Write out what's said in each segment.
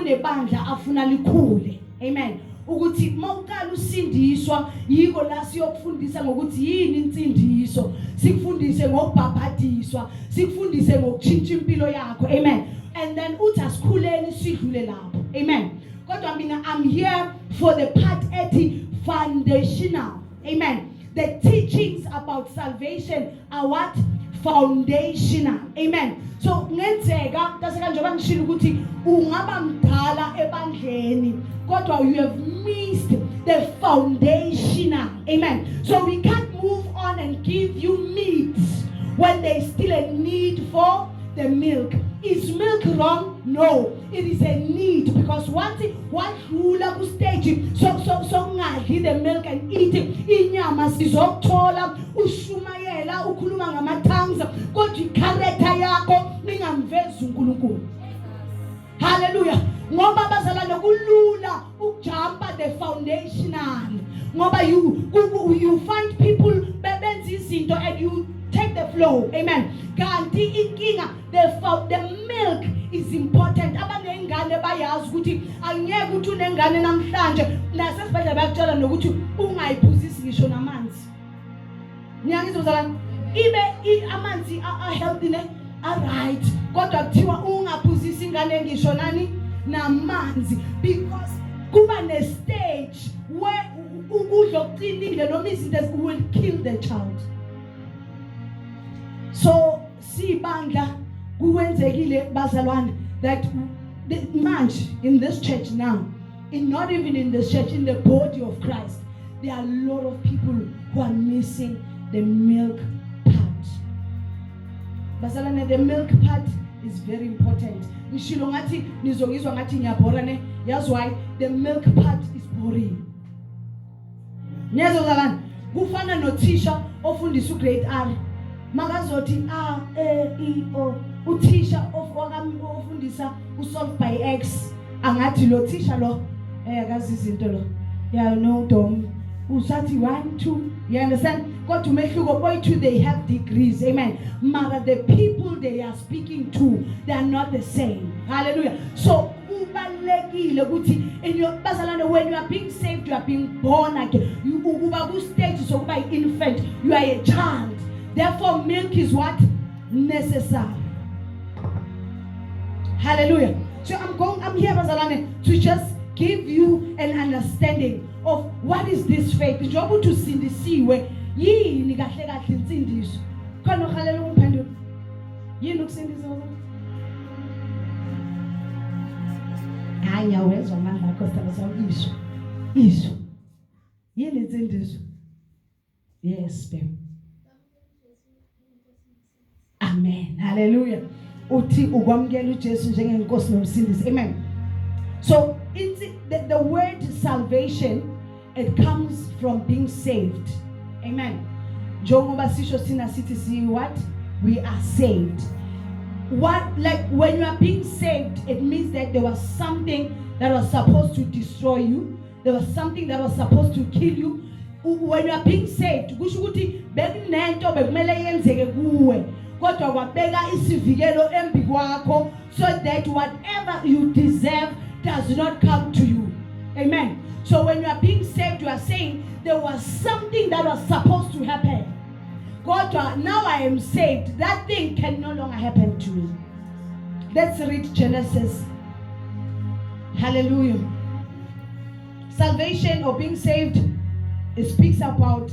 kunebandla afuna likhule. Amen. Ukuthi mawuqala usindiswa yiko la siyokufundisa ngokuthi yini insindiso, sikufundise ngokubhabhadiswa, sikufundise ngokutshintsha impilo yakho. Amen. And then uthi asikhuleni sidlule lapho. Amen. Kodwa mina I'm here for the part ethi foundational. Amen. The teachings about salvation are what? Foundational. Amen. So ngenzeka taseka njengoba ngishilo ukuthi ungaba mdala ebandleni kodwa you have missed the foundational. Amen. So we can't move on and give you meat when there is still a need for the milk. Is milk wrong? No, it is a need, because once wadlula ku stage so ngadli the milk and eat inyama sizokuthola ushumayela ukhuluma ngama tongues kodwa ikharacter yakho ningamvezi uNkulunkulu. Hallelujah. Ngoba bazalwane kulula ukujumpa the foundational. Ngoba you find people benza izinto and you take the flow. Amen. Kanti inkinga the milk is important. Abanengane bayazi ukuthi angeke uthi unengane namhlanje nasesibhedlela bayakutshela nokuthi ungayiphuzisi ngisho namanzi. Niyangizwa bazalwane? Ibe amanzi are healthy ne are right. Kodwa kuthiwa ungaphuzisi ingane ngisho nani namanzi, because kuba ne stage where ukudla okuqinile noma izinto will kill the child. So sibandla kuwenzekile bazalwane that manje in this church now, not even in this church, in the body of Christ, there are a lot of people who are missing the milk part. Bazalwane, the milk part is very important. Nishilo ngathi nizongizwa ngathi ngiyabhora ne. That's why the milk part is boring. Niyazwa bazalwane, kufana nothisha ofundisa ugrade R. Magazothi A E O uthisha ofundisa usolve by X angathi lo thisha lo akazi izinto lo ya no dom usathi 1 2, you understand? God to make you go boy to they have degrees. Amen. Mother, the people they are speaking to, they are not the same. Hallelujah. So ubalekile ukuthi in your bazalwane, when you are being saved, you are being born again. You uba ku stage so by infant, you are a child. Therefore, milk is what? Necessary. Hallelujah. So I'm here, bazalwane, to just give you an understanding of what is this faith. Njobu to sindisiwe yini kahle kahle insindiso. Khona ukhalela umphendula. Yini ukusindisa bazalwane? Hayi awezwa amandla akho sithatha isho. Isho. Yini insindiso? Yes, babe. Amen. Hallelujah. Uthi ukwamukela uJesu njengenkosi nomsindisi. Amen. So the word salvation, it comes from being saved. Amen. Njengoba sisho sina sithi see what? We are saved. What, like when you are being saved, it means that there was something that was supposed to destroy you. There was something that was supposed to kill you. When you are being saved, kusho ukuthi bekunento bekumele yenzeke kuwe. Kodwa wabeka isivikelo embi kwakho so that whatever you deserve does not come to you. Amen. So when you are being saved, you are saying there was something that was supposed to happen. Kodwa, now I am saved. That thing can no longer happen to me. Let's read Genesis. Hallelujah. Salvation or being saved, it speaks about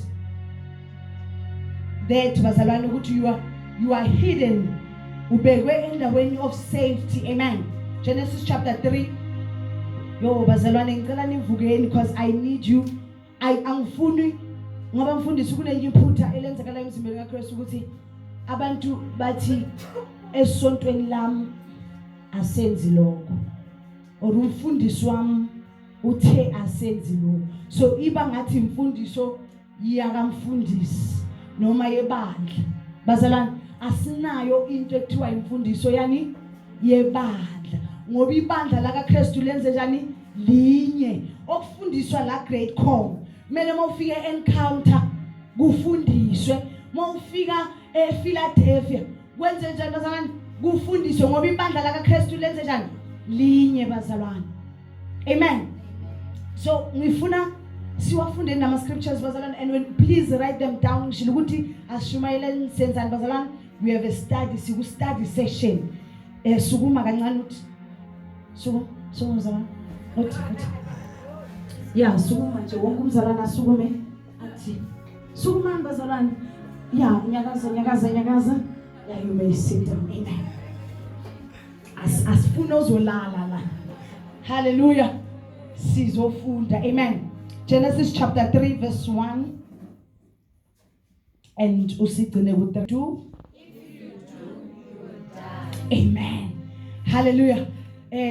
that bazalwane ukuthi you are hidden. Ubekwe endaweni of safety. Amen. Genesis chapter 3. Yo bazalwane ngicela nivukeni because I need you. Angifuni ngoba mfundisi kunenye iphutha elenzakala emzimbeni kaKristu ukuthi abantu bathi esontweni lami asenzi lokho. Or umfundisi wami uthe asenzi lokho. So iba ngathi imfundiso yakamfundisi noma yebandla. Bazalwane asinayo into ekuthiwa imfundiso yani yebandla. Ngoba ibandla la kaKristu lenze njani linye okufundiswa la Great Call. Kumele mawufika encounter kufundiswe, mawufika ePhiladelphia kwenze njani bazalwane kufundiswe ngoba ibandla la kaKristu lenze njani linye bazalwane. Amen. So ngifuna siwafunde nama scriptures bazalwane, and when please write them down. Ngishilo ukuthi asishumayeleni senzani bazalwane. We have a study, study session. Sukuma kancane uthi. Sukuma bazalwane. Uthi. Yeah, sukuma nje wonke umzalwane asukume athi. Sukuma bazalwane. Yeah, nyakaza. Yeah, you may sit down. Amen. Asifuna uzolala la. Hallelujah. Sizofunda. Amen. Genesis chapter 3 verse 1 and usigcine with the 2. Amen. Hallelujah.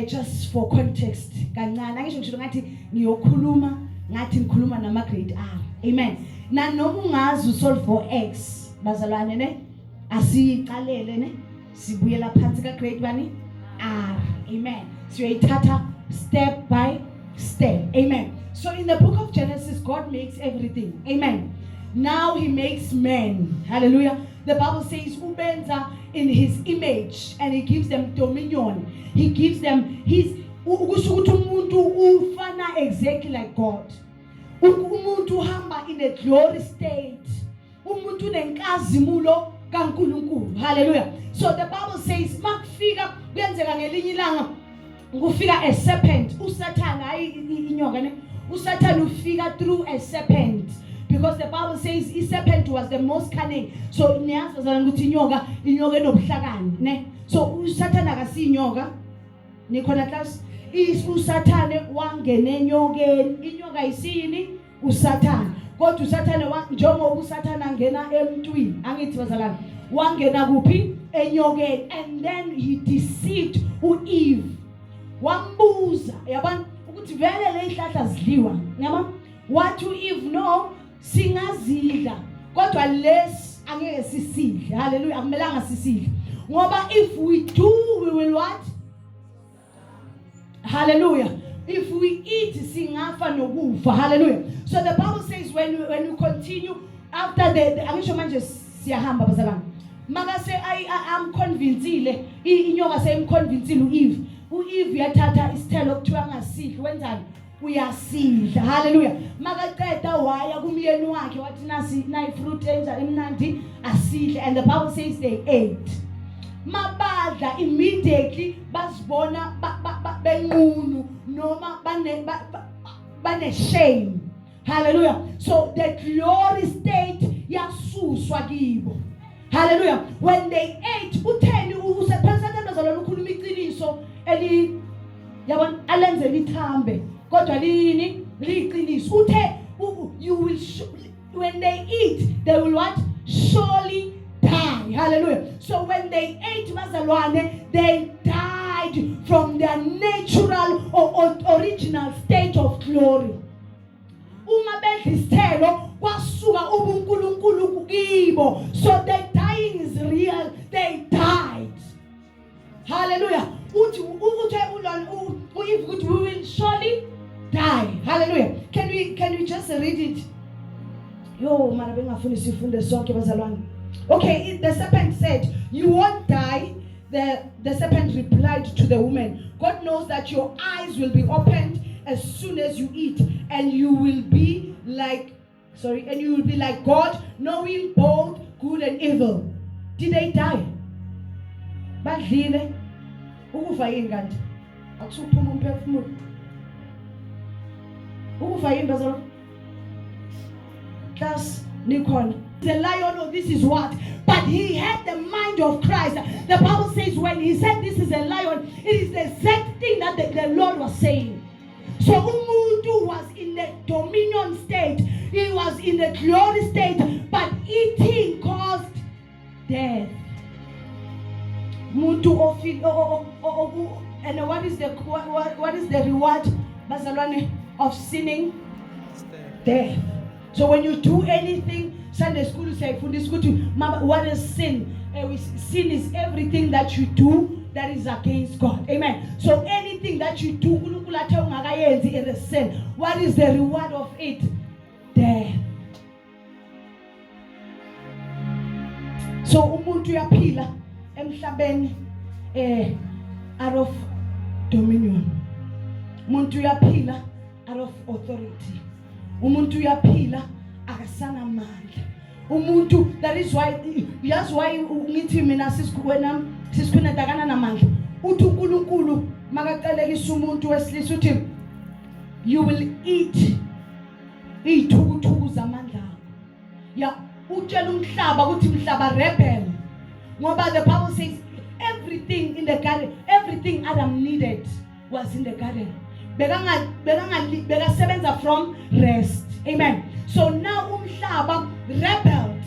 Just for context, kancane angisho ngishilo ngathi ngiyokhuluma ngathi ngikhuluma nama grade R. Amen. Na noma ungazi usolve for x bazalwane ne asiqalele ne sibuyela phansi ka grade bani R. Amen. Siyoyithatha step by step. Amen. So in the book of Genesis, God makes everything. Amen. Now he makes man. Hallelujah. The Bible says ubenza in his image, and he gives them dominion. He gives them his ukusho ukuthi umuntu ufana exactly like God. Umuntu uhamba in a glory state. Umuntu unenkazimulo kaNkulunkulu. Hallelujah. So the Bible says makufika kuyenzeka ngelinye ilanga kufika a serpent. Usathana hayi inyoka ne. Usathana ufika through a serpent. Because the Bible says a serpent was the most cunning. So niyazana ukuthi inyoka enobuhlakani ne. So usathana akasinyoka. Nikhona class usathane wangena enyokeni. Inyoka isini usathana. Kodwa usathane njengoba usathana ngena emntwini angithi bazalana wangena kuphi enyokeni, and then he deceived uEve. Wambuza yabani ukuthi vele le ihlahla zidliwa yabani wathi uEve no singazidla kodwa lesi angeke sisidle. Hallelujah. Akumelanga sisidle ngoba if we do we will what? Hallelujah. If we eat singafa nokufa. Hallelujah. So the Bible says when you continue after the angisho manje siyahamba bazalana maka say I'm convinced inyoka seyimconvincile uEve. uEve yathatha isithelo okuthiwa ngasidle wenzani uyasidla. Hallelujah. Makaqeda waya kumyeni wakhe wathi nasi fruit enjani emnandi asidle, and the Bible says they ate. Mabadla immediately basibona benqunu noma bane shame. Hallelujah. So the glory state yasuswa kibo. Hallelujah. When they ate utheni usephezana bazalwana ukhuluma iqiniso eli yabona alenze lithambe kodwa lini liqiniso uthe you will when they eat they will what? Surely die. Hallelujah. So when they ate bazalwane they died from their natural or original state of glory. Uma bedla isithelo kwasuka ubuNkulunkulu kibo. So the dying is real. They died. Hallelujah. We will surely die. Hallelujah. Can we just read it? Okay, the serpent said, you won't die. The serpent replied to the woman, God knows that your eyes will be opened as soon as you eat, and you will be like God, knowing both good and evil. Did they die? Badlile ukufa yini kanti akusuphuma umphefumulo ukufa yini bazalwane class nikhona. The lion, oh, this is what? But he had the mind of Christ. The Bible says when he said this is a lion, it is the exact thing that the Lord was saying. So umuntu was in the dominion state. He was in the glory state. But eating caused death. Muntu and what is the reward, bazalwane, of sinning? Death. So when you do anything, Sunday school you say, what is sin? Sin is everything that you do that is against God. Amen. So anything that you do, it is sin. What is the reward of it? Death. So umuntu yaphila emhlabeni out of dominion. Umuntu uyaphila out of authority. Umuntu uyaphila akasana amandla. Umuntu, that is why ngithi mina sisikhona dakana namandla. Uthi uNkulunkulu makaqalekisa umuntu wesilisa uthi you will eat izithukuthuku zamandla. Ya utshela umhlaba ukuthi umhlaba rebel. Ngoba the Bible says everything in the garden, everything Adam needed was in the garden. Beka sebenza from rest. Amen. So now umhlaba rebelled.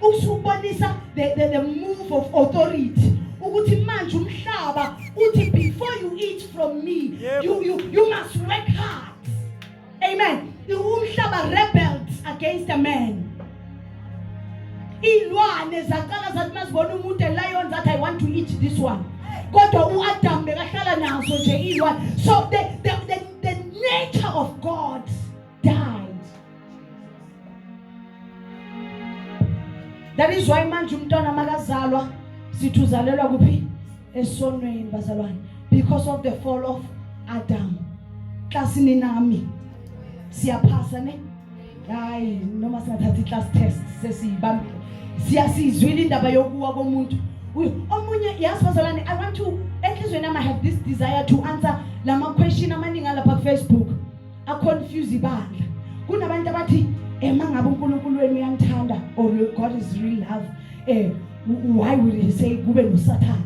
Usubonisa the move of authority. Ukuthi manje umhlaba uthi before you eat from me, you must work hard. Amen. Umhlaba rebelled against a man. Ilwane zaqala zathi masibona umuntu lion that I want to eat this one. Kodwa uAdam bekahlala nazo nje ilwane. So the nature of God died. That is why manje umntwana makazalwa sithi uzalelwa kuphi? Esonweni bazalwane. Because of the fall of Adam. Klasini nami siyaphasa ne? Hayi noma singathatha class test sesiyibambile. Siyasizwile indaba yokuwa komuntu. Omunye yasibazalwane, I want to enhlizweni nami I have this desire to answer lama question amaningi lapha ku Facebook. A confuse ibandla. Kunabantu abathi mangabe uNkulunkulu wenu uyamthanda or God is real love, why would he say kube noSatan?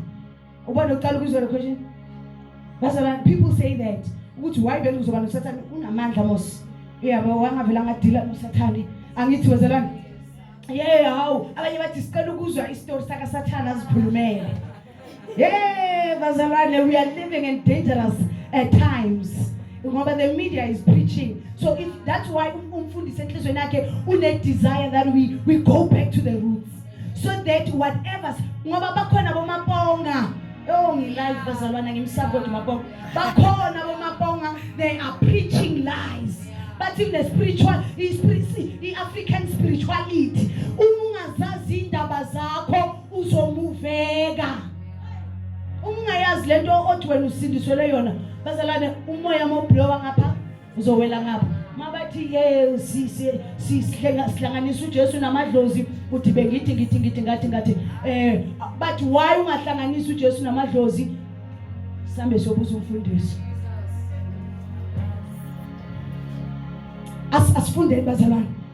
Ubona uqala ukuzwa le question? Bazalwane, people say that ukuthi why bele kuzoba noSatan unamandla mos. Yabo wangavela ngadila noSathane. Angithi bazalwane. Hawu abanye bathi sicela ukuzwa istory saka Satan azikhulumele. Bazalwane, we are living in dangerous times. Ngoba the media is preaching. So if that's why umfundisi enhlizweni yakhe une desire that we go back to the roots. So that whatever ngoba bakhona bomaponga. Ngilive bazalwane ngimsupport maponga. Bakhona bomaponga, they are preaching lies. But in the spiritual, the African spirituality, ungazazi indaba zakho uzomuveka. Ungayazi lento othi wena usindiswele yona. Bazalwane umoya moblowa ngapha uzowela ngapha. Mabathi sihlanganisa uJesu namadlozi uthi bengithi ngathi but why ungahlanganisa uJesu namadlozi? Sambe sobuza umfundisi. Asifundeni bazalwane.